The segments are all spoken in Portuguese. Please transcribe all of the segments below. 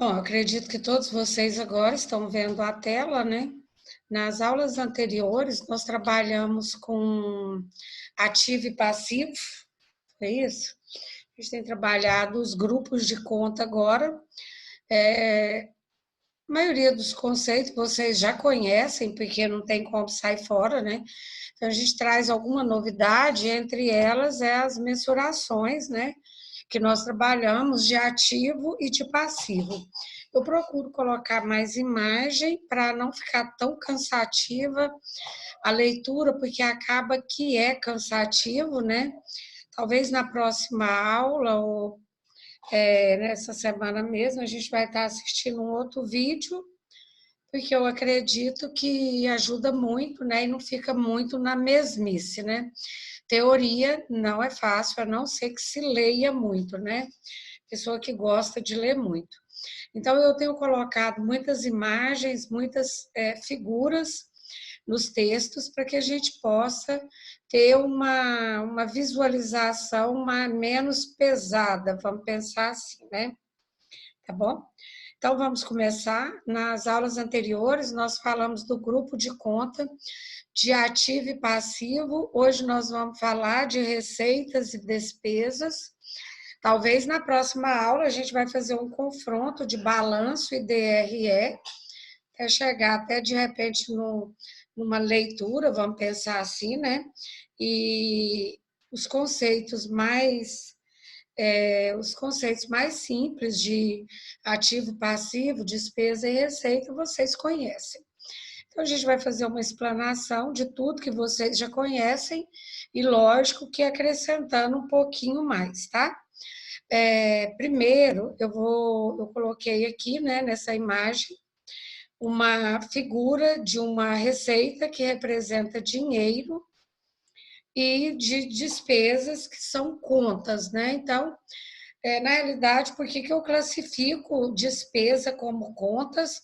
Bom, eu acredito que todos vocês agora estão vendo a tela, né? Nas aulas anteriores, nós trabalhamos com ativo e passivo, é isso? A gente tem trabalhado os grupos de conta agora. A maioria dos conceitos vocês já conhecem, porque não tem como sair fora, né? Então, a gente traz alguma novidade, entre elas é as mensurações, né? Que nós trabalhamos de ativo e de passivo. Eu procuro colocar mais imagem para não ficar tão cansativa a leitura, porque acaba que é cansativo, né? Talvez na próxima aula ou nessa semana mesmo a gente vai estar assistindo um outro vídeo, porque eu acredito que ajuda muito, né? E não fica muito na mesmice, né? Teoria não é fácil, a não ser que se leia muito, né? Pessoa que gosta de ler muito. Então, eu tenho colocado muitas imagens, muitas figuras nos textos para que a gente possa ter uma visualização menos pesada, vamos pensar assim, né? Tá bom? Então, vamos começar. Nas aulas anteriores, nós falamos do grupo de conta de ativo e passivo. Hoje nós vamos falar de receitas e despesas. Talvez na próxima aula a gente vai fazer um confronto de balanço e DRE, até chegar até de repente numa leitura, vamos pensar assim, né? E os conceitos mais simples de ativo, passivo, despesa e receita vocês conhecem. Então, a gente vai fazer uma explanação de tudo que vocês já conhecem e, lógico, que acrescentando um pouquinho mais, tá? Primeiro, eu coloquei aqui, né, nessa imagem, uma figura de uma receita que representa dinheiro e de despesas que são contas, né? Então, na realidade, por que eu classifico despesa como contas?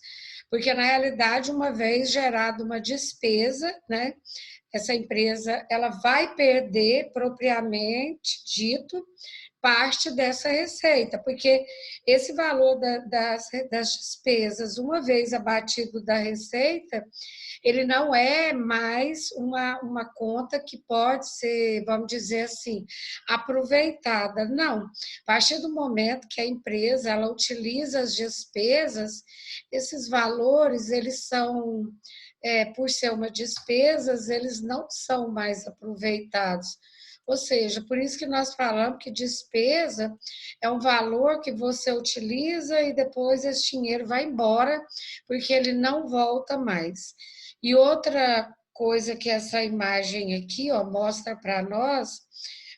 Porque, na realidade, uma vez gerada uma despesa, né, essa empresa ela vai perder, propriamente dito, parte dessa receita, porque esse valor das despesas, uma vez abatido da receita, ele não é mais uma conta que pode ser, vamos dizer assim, aproveitada. Não. A partir do momento que a empresa ela utiliza as despesas, esses valores, eles são, por ser uma despesas, eles não são mais aproveitados. Ou seja, por isso que nós falamos que despesa é um valor que você utiliza e depois esse dinheiro vai embora, porque ele não volta mais. E outra coisa que essa imagem aqui, ó, mostra para nós,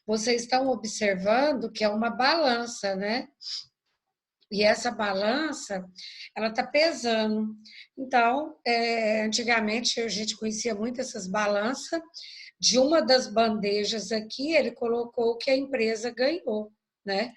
vocês estão observando que é uma balança, né? E essa balança, ela está pesando. Então, antigamente a gente conhecia muito essas balanças. De uma das bandejas aqui, ele colocou o que a empresa ganhou, né?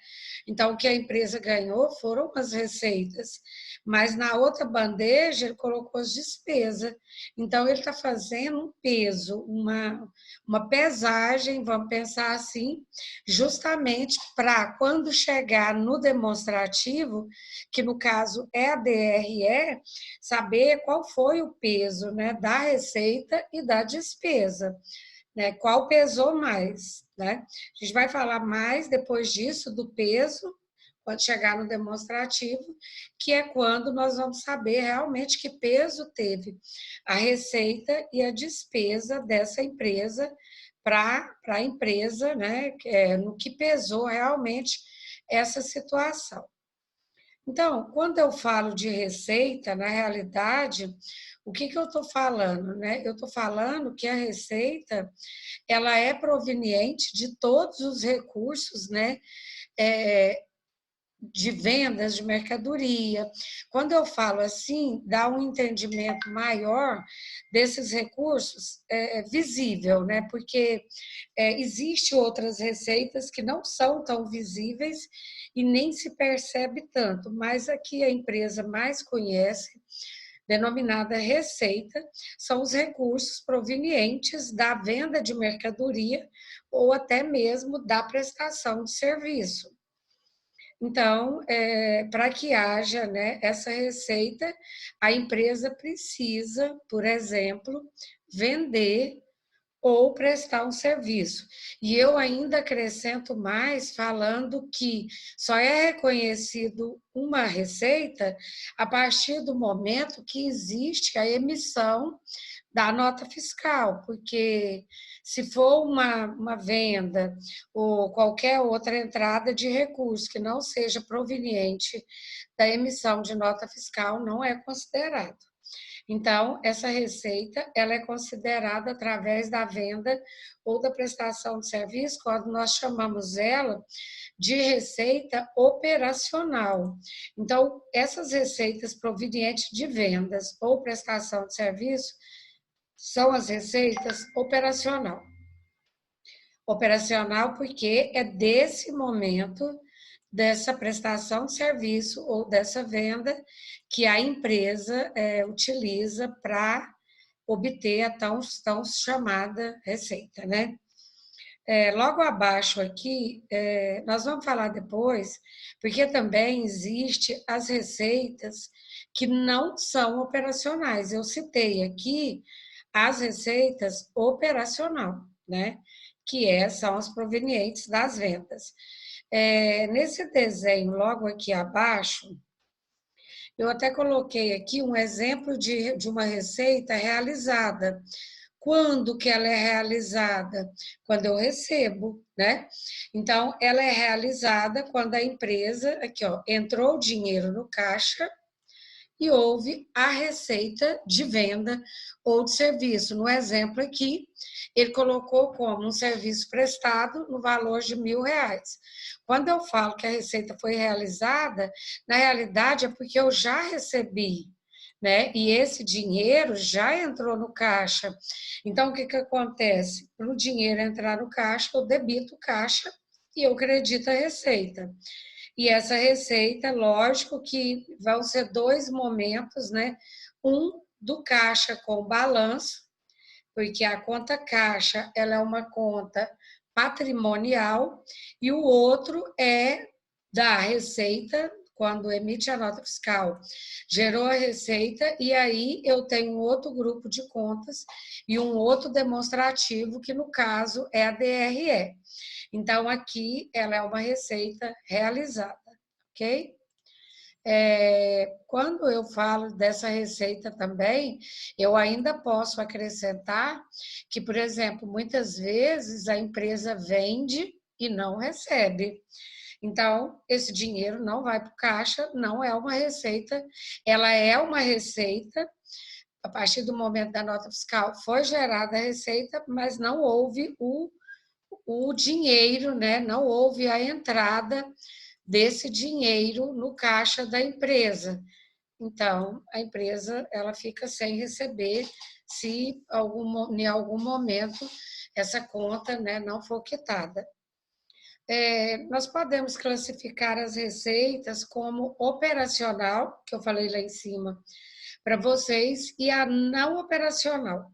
Então, o que a empresa ganhou foram as receitas, mas na outra bandeja ele colocou as despesas. Então, ele está fazendo um peso, uma pesagem, vamos pensar assim, justamente para quando chegar no demonstrativo, que no caso é a DRE, saber qual foi o peso, né, da receita e da despesa, né, qual pesou mais, né? A gente vai falar mais depois disso do peso, quando chegar no demonstrativo, que é quando nós vamos saber realmente que peso teve a receita e a despesa dessa empresa para a empresa, né, no que pesou realmente essa situação. Então, quando eu falo de receita, na realidade, o que eu estou falando, né? Eu estou falando que a receita, ela é proveniente de todos os recursos, né? É, de vendas de mercadoria. Quando eu falo assim, dá um entendimento maior desses recursos visível, né? Porque existe outras receitas que não são tão visíveis e nem se percebe tanto, mas aqui a empresa mais conhece, denominada receita, são os recursos provenientes da venda de mercadoria ou até mesmo da prestação de serviço. Então, para que haja, né, essa receita, a empresa precisa, por exemplo, vender ou prestar um serviço. E eu ainda acrescento mais falando que só é reconhecido uma receita a partir do momento que existe a emissão da nota fiscal, porque se for uma venda ou qualquer outra entrada de recurso que não seja proveniente da emissão de nota fiscal, não é considerado. Então, essa receita ela é considerada através da venda ou da prestação de serviço, quando nós chamamos ela de receita operacional. Então, essas receitas provenientes de vendas ou prestação de serviço são as receitas operacional. Operacional porque é desse momento, dessa prestação de serviço ou dessa venda que a empresa utiliza para obter a tão chamada receita, né? Logo abaixo aqui, nós vamos falar depois, porque também existe as receitas que não são operacionais. Eu citei aqui as receitas operacional, né? São as provenientes das vendas. Nesse desenho, logo aqui abaixo, eu até coloquei aqui um exemplo de uma receita realizada. Quando que ela é realizada? Quando eu recebo, né? Então, ela é realizada quando a empresa, aqui ó, entrou dinheiro no caixa e houve a receita de venda ou de serviço. No exemplo aqui, ele colocou como um serviço prestado no valor de R$ 1.000. Quando eu falo que a receita foi realizada, na realidade é porque eu já recebi, né? E esse dinheiro já entrou no caixa. Então, o que acontece? Para o dinheiro entrar no caixa, eu debito o caixa e eu credito a receita. E essa receita, lógico que vão ser dois momentos, né? Um do caixa com balanço, porque a conta caixa ela é uma conta patrimonial, e o outro é da receita, quando emite a nota fiscal, gerou a receita, e aí eu tenho um outro grupo de contas e um outro demonstrativo, que no caso é a DRE. Então, aqui ela é uma receita realizada, ok? Quando eu falo dessa receita também, eu ainda posso acrescentar que, por exemplo, muitas vezes a empresa vende e não recebe. Então, esse dinheiro não vai para o caixa, não é uma receita, ela é uma receita. A partir do momento da nota fiscal foi gerada a receita, mas não houve o dinheiro, né? Não houve a entrada desse dinheiro no caixa da empresa. Então, a empresa ela fica sem receber se em algum momento essa conta, né, não for quitada. Nós podemos classificar as receitas como operacional, que eu falei lá em cima para vocês, e a não operacional.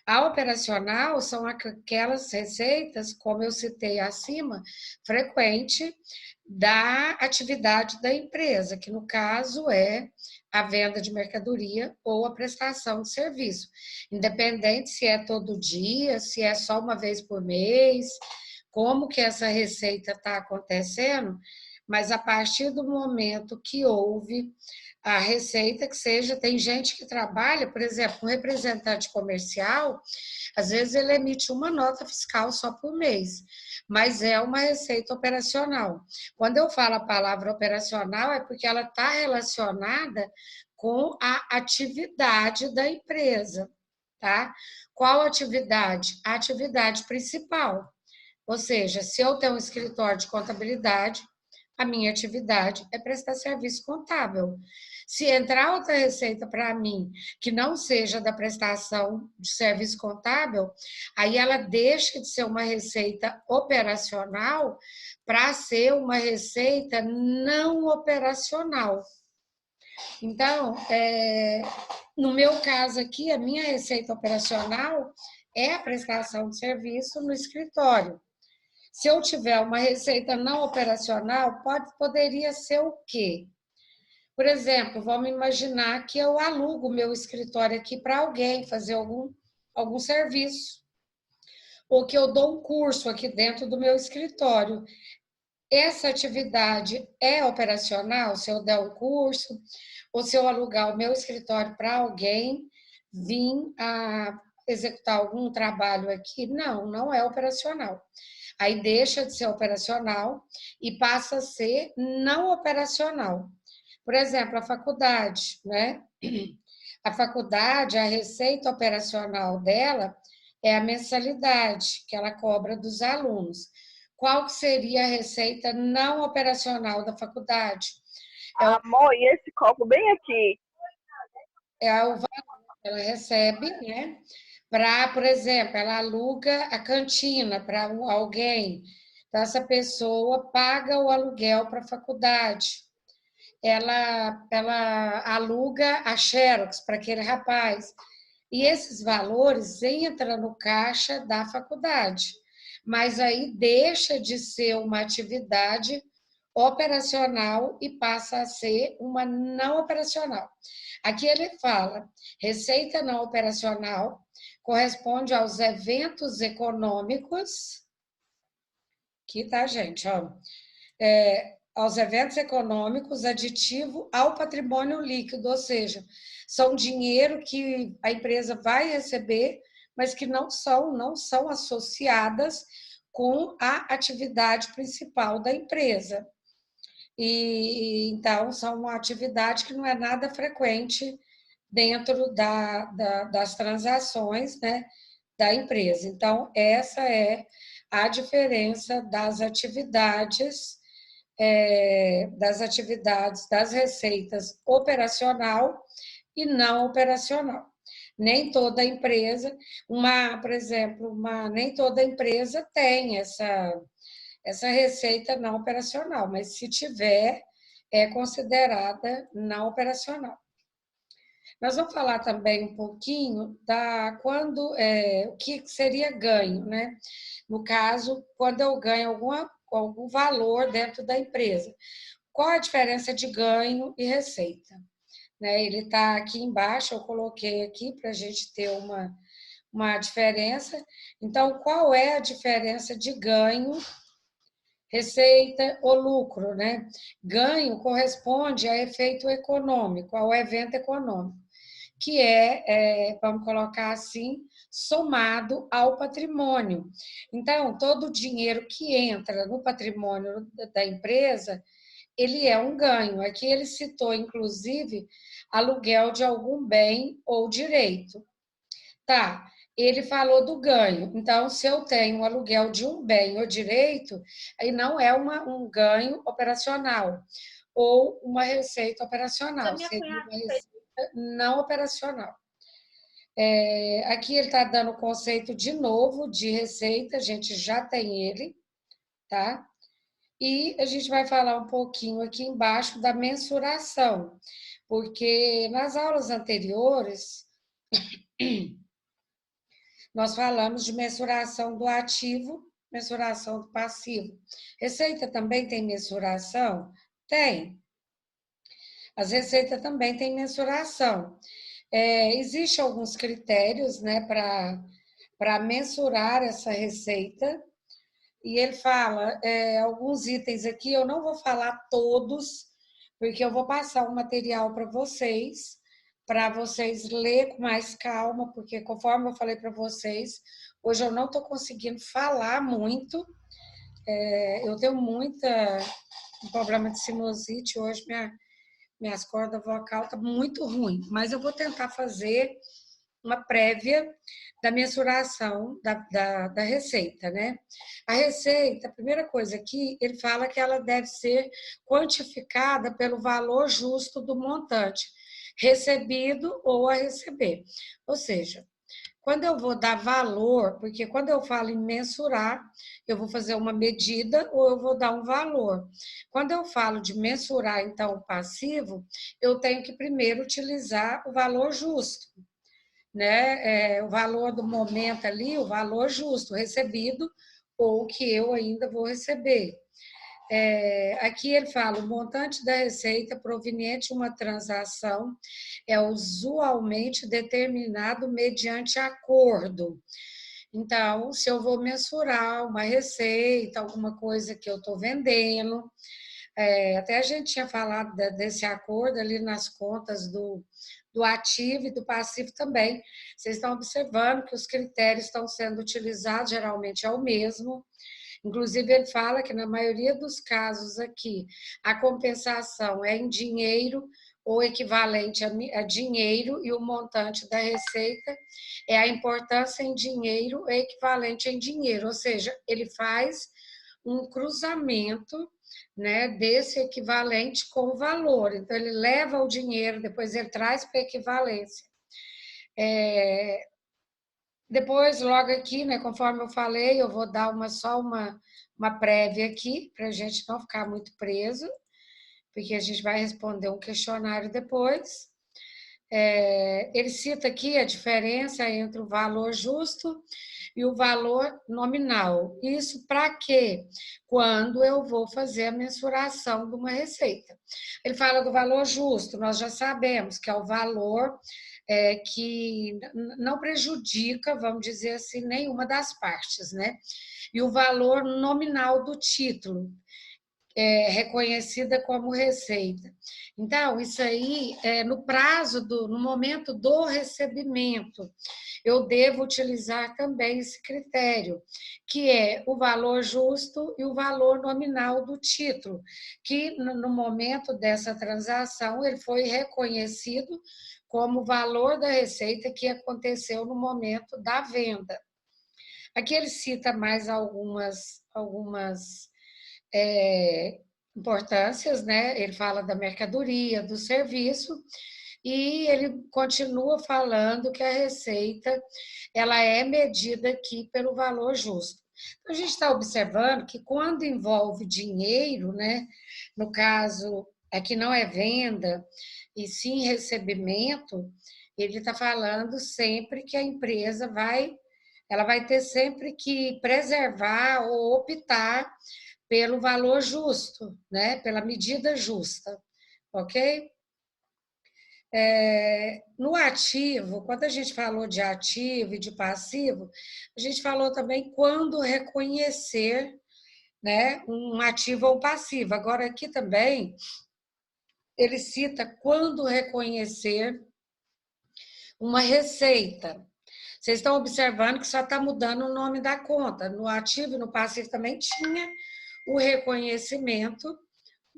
A operacional são aquelas receitas, como eu citei acima, frequente da atividade da empresa, que no caso é a venda de mercadoria ou a prestação de serviço, independente se é todo dia, se é só uma vez por mês, como que essa receita está acontecendo, mas a partir do momento que houve a receita, que seja, tem gente que trabalha, por exemplo, um representante comercial, às vezes ele emite uma nota fiscal só por mês, mas é uma receita operacional. Quando eu falo a palavra operacional, é porque ela está relacionada com a atividade da empresa, tá? Qual atividade? A atividade principal. Ou seja, se eu tenho um escritório de contabilidade, a minha atividade é prestar serviço contábil. Se entrar outra receita para mim que não seja da prestação de serviço contábil, aí ela deixa de ser uma receita operacional para ser uma receita não operacional. Então, no meu caso aqui, a minha receita operacional é a prestação de serviço no escritório. Se eu tiver uma receita não operacional, poderia ser o quê? Por exemplo, vamos imaginar que eu alugo o meu escritório aqui para alguém fazer algum serviço, ou que eu dou um curso aqui dentro do meu escritório. Essa atividade é operacional? Se eu der um curso, ou se eu alugar o meu escritório para alguém vir a executar algum trabalho aqui? Não, não é operacional. Aí deixa de ser operacional e passa a ser não operacional. Por exemplo, a faculdade, né? A faculdade, a receita operacional dela é a mensalidade que ela cobra dos alunos. Qual que seria a receita não operacional da faculdade? Amor, e esse copo bem aqui? É o valor que ela recebe, né? Para, por exemplo, ela aluga a cantina para alguém. Então, essa pessoa paga o aluguel para a faculdade. Ela aluga a Xerox para aquele rapaz. E esses valores entram no caixa da faculdade, mas aí deixa de ser uma atividade operacional e passa a ser uma não operacional. Aqui ele fala, receita não operacional corresponde aos eventos econômicos, que tá, gente, ó, aos eventos econômicos aditivo ao patrimônio líquido, ou seja, são dinheiro que a empresa vai receber, mas que não são associadas com a atividade principal da empresa. E então são uma atividade que não é nada frequente dentro das transações, né, da empresa. Então, essa é a diferença das receitas operacional e não operacional. Nem toda empresa, por exemplo, nem toda empresa tem essa receita não operacional, mas se tiver, é considerada não operacional. Nós vamos falar também um pouquinho o que seria ganho, né? No caso, quando eu ganho algum valor dentro da empresa. Qual a diferença de ganho e receita? Né? Ele está aqui embaixo, eu coloquei aqui para a gente ter uma diferença. Então, qual é a diferença de ganho, receita ou lucro? Né? Ganho corresponde a efeito econômico, ao evento econômico, que vamos colocar assim, somado ao patrimônio. Então, todo o dinheiro que entra no patrimônio da empresa, ele é um ganho. Aqui ele citou, inclusive, aluguel de algum bem ou direito. Tá, ele falou do ganho. Então, se eu tenho um aluguel de um bem ou direito, aí não é um ganho operacional ou uma receita operacional, seria uma receita não operacional. Aqui ele está dando o conceito de novo de receita, a gente já tem ele, tá? E a gente vai falar um pouquinho aqui embaixo da mensuração, porque nas aulas anteriores nós falamos de mensuração do ativo, mensuração do passivo. Receita também tem mensuração? Tem. As receitas também têm mensuração. Existem alguns critérios, né, para mensurar essa receita, e ele fala alguns itens aqui, eu não vou falar todos, porque eu vou passar o material para vocês ler com mais calma, porque conforme eu falei para vocês, hoje eu não estou conseguindo falar muito, eu tenho um problema de sinusite, hoje minhas cordas vocais estão muito ruim, mas eu vou tentar fazer uma prévia da mensuração da receita, né? A receita, a primeira coisa aqui, ele fala que ela deve ser quantificada pelo valor justo do montante recebido ou a receber. Ou seja, quando eu vou dar valor, porque quando eu falo em mensurar, eu vou fazer uma medida ou eu vou dar um valor. Quando eu falo de mensurar, então, o passivo, eu tenho que primeiro utilizar o valor justo, né? O valor do momento ali, o valor justo recebido ou que eu ainda vou receber. Aqui ele fala, o montante da receita proveniente de uma transação é usualmente determinado mediante acordo. Então, se eu vou mensurar uma receita, alguma coisa que eu estou vendendo, até a gente tinha falado desse acordo ali nas contas do ativo e do passivo também. Vocês estão observando que os critérios estão sendo utilizados, geralmente é o mesmo. Inclusive, ele fala que na maioria dos casos aqui, a compensação é em dinheiro ou equivalente a dinheiro e o montante da receita é a importância em dinheiro ou equivalente em dinheiro. Ou seja, ele faz um cruzamento, né, desse equivalente com o valor. Então, ele leva o dinheiro, depois ele traz para a equivalência. Depois, logo aqui, né, conforme eu falei, eu vou dar só uma prévia aqui, para a gente não ficar muito preso, porque a gente vai responder um questionário depois. Ele cita aqui a diferença entre o valor justo e o valor nominal. Isso para quê? Quando eu vou fazer a mensuração de uma receita. Ele fala do valor justo, nós já sabemos que é o valor que não prejudica, vamos dizer assim, nenhuma das partes, né? E o valor nominal do título, reconhecida como receita. Então, isso aí, no momento do recebimento, eu devo utilizar também esse critério, que é o valor justo e o valor nominal do título, que no momento dessa transação ele foi reconhecido como o valor da receita que aconteceu no momento da venda. Aqui ele cita mais algumas importâncias, né? Ele fala da mercadoria, do serviço, e ele continua falando que a receita ela é medida aqui pelo valor justo. Então, a gente está observando que quando envolve dinheiro, né? No caso, aqui não é venda, e sim recebimento, ele está falando sempre que a empresa ela vai ter sempre que preservar ou optar pelo valor justo, né? Pela medida justa, ok? No ativo, quando a gente falou de ativo e de passivo, a gente falou também quando reconhecer, né, um ativo ou um passivo. Agora, aqui também, ele cita quando reconhecer uma receita. Vocês estão observando que só está mudando o nome da conta. No ativo e no passivo também tinha o reconhecimento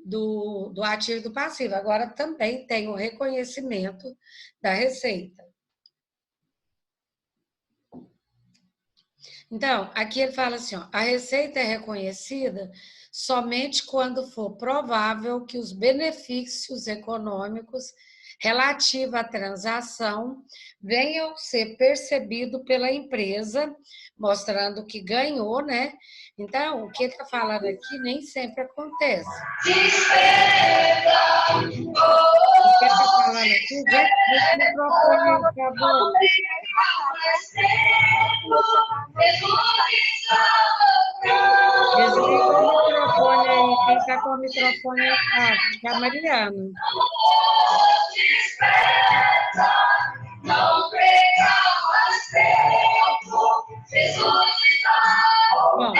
do ativo e do passivo. Agora também tem o reconhecimento da receita. Então, aqui ele fala assim, ó, a receita é reconhecida somente quando for provável que os benefícios econômicos relativos à transação venham ser percebidos pela empresa, mostrando que ganhou, né? Então, o que ele está falando aqui nem sempre acontece. O que ele está falando aqui, gente, esse microfone aí, por favor. Desliga o microfone aí, quem está com o microfone é a Mariana. Bom,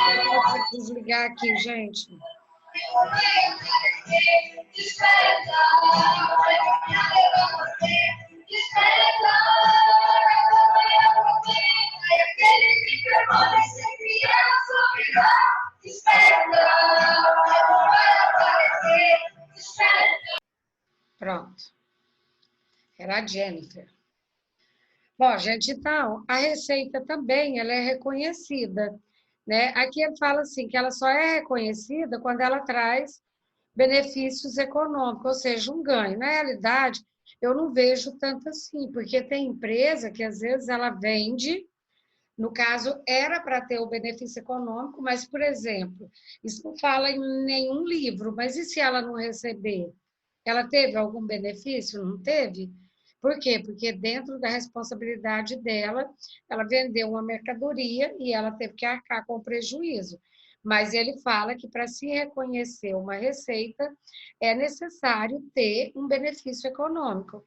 eu vou tentar desligar aqui, gente. Pronto. Era a Jennifer. Bom, gente, então, a receita também ela é reconhecida, né? Aqui ele fala assim, que ela só é reconhecida quando ela traz benefícios econômicos, ou seja, um ganho. Na realidade, eu não vejo tanto assim, porque tem empresa que às vezes ela vende, no caso, era para ter o benefício econômico, mas, por exemplo, isso não fala em nenhum livro, mas e se ela não receber? Ela teve algum benefício? Não teve? Por quê? Porque dentro da responsabilidade dela, ela vendeu uma mercadoria e ela teve que arcar com prejuízo. Mas ele fala que para se reconhecer uma receita, é necessário ter um benefício econômico.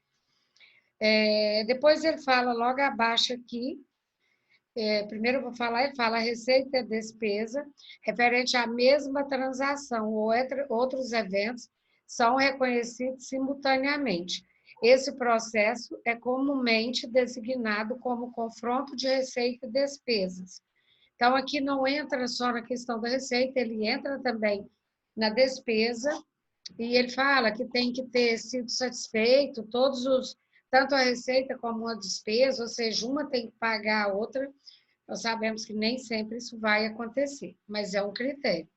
Depois ele fala logo abaixo aqui, primeiro eu vou falar, ele fala receita e despesa referente à mesma transação ou outros eventos são reconhecidos simultaneamente. Esse processo é comumente designado como confronto de receita e despesas. Então, aqui não entra só na questão da receita, ele entra também na despesa, e ele fala que tem que ter sido satisfeito tanto a receita como a despesa, ou seja, uma tem que pagar a outra. Nós sabemos que nem sempre isso vai acontecer, mas é um critério.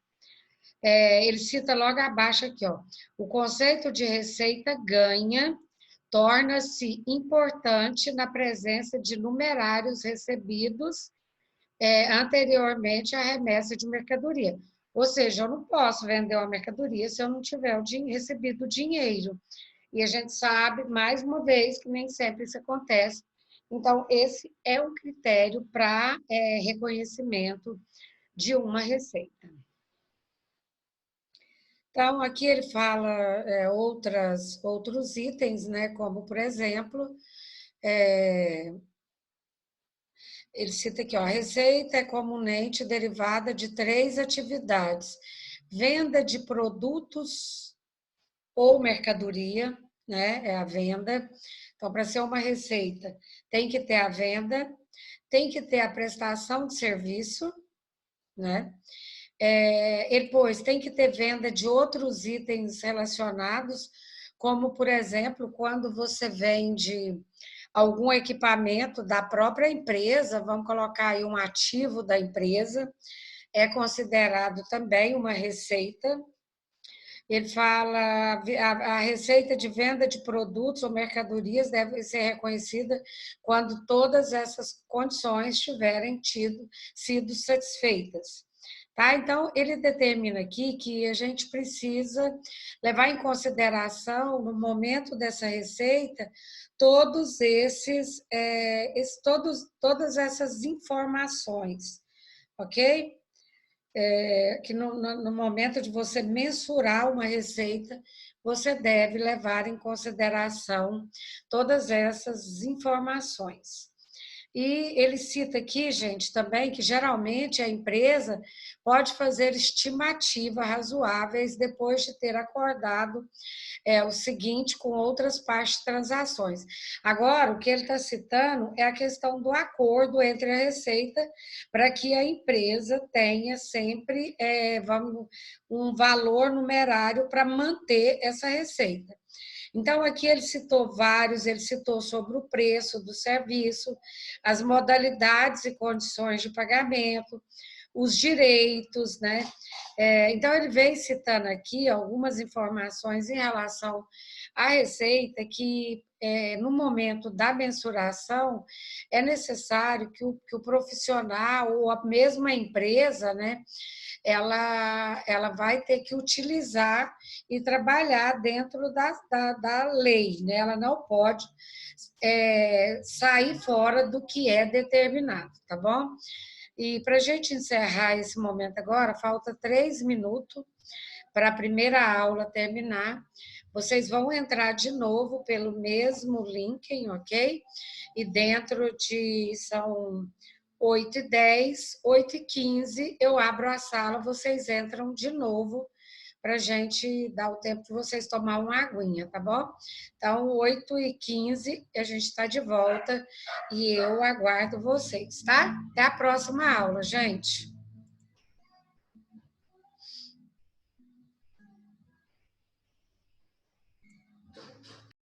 Ele cita logo abaixo aqui, ó, o conceito de receita ganha, torna-se importante na presença de numerários recebidos anteriormente à remessa de mercadoria. Ou seja, eu não posso vender uma mercadoria se eu não tiver recebido o dinheiro. E a gente sabe, mais uma vez, que nem sempre isso acontece. Então, esse é um critério para reconhecimento de uma receita. Então, aqui ele fala outros itens, né? Como, por exemplo, ele cita aqui, ó, a receita é comumente derivada de 3 atividades: venda de produtos ou mercadoria, né? É a venda. Então, para ser uma receita, tem que ter a venda, tem que ter a prestação de serviço, né? Depois, tem que ter venda de outros itens relacionados, como, por exemplo, quando você vende algum equipamento da própria empresa, vamos colocar aí um ativo da empresa, é considerado também uma receita. Ele fala a receita de venda de produtos ou mercadorias deve ser reconhecida quando todas essas condições tiverem sido satisfeitas. Tá? Então, ele determina aqui que a gente precisa levar em consideração, no momento dessa receita, todas essas informações, ok? Que no momento de você mensurar uma receita, você deve levar em consideração todas essas informações. E ele cita aqui, gente, também que geralmente a empresa pode fazer estimativas razoáveis depois de ter acordado o seguinte com outras partes de transações. Agora, o que ele está citando é a questão do acordo entre a Receita para que a empresa tenha sempre um valor numerário para manter essa receita. Então, aqui ele citou vários, ele citou sobre o preço do serviço, as modalidades e condições de pagamento, os direitos, né? Então, ele vem citando aqui algumas informações em relação à receita que, no momento da mensuração, é necessário que o profissional ou a mesma empresa, né, ela vai ter que utilizar e trabalhar dentro da lei, né? Ela não pode sair fora do que é determinado, tá bom? E para a gente encerrar esse momento agora, falta 3 minutos para a primeira aula terminar. Vocês vão entrar de novo pelo mesmo link, ok? E dentro são 8h10, 8h15, eu abro a sala, vocês entram de novo para a gente dar o tempo de vocês tomar uma aguinha, tá bom? Então, 8h15, a gente está de volta e eu aguardo vocês, tá? Até a próxima aula, gente!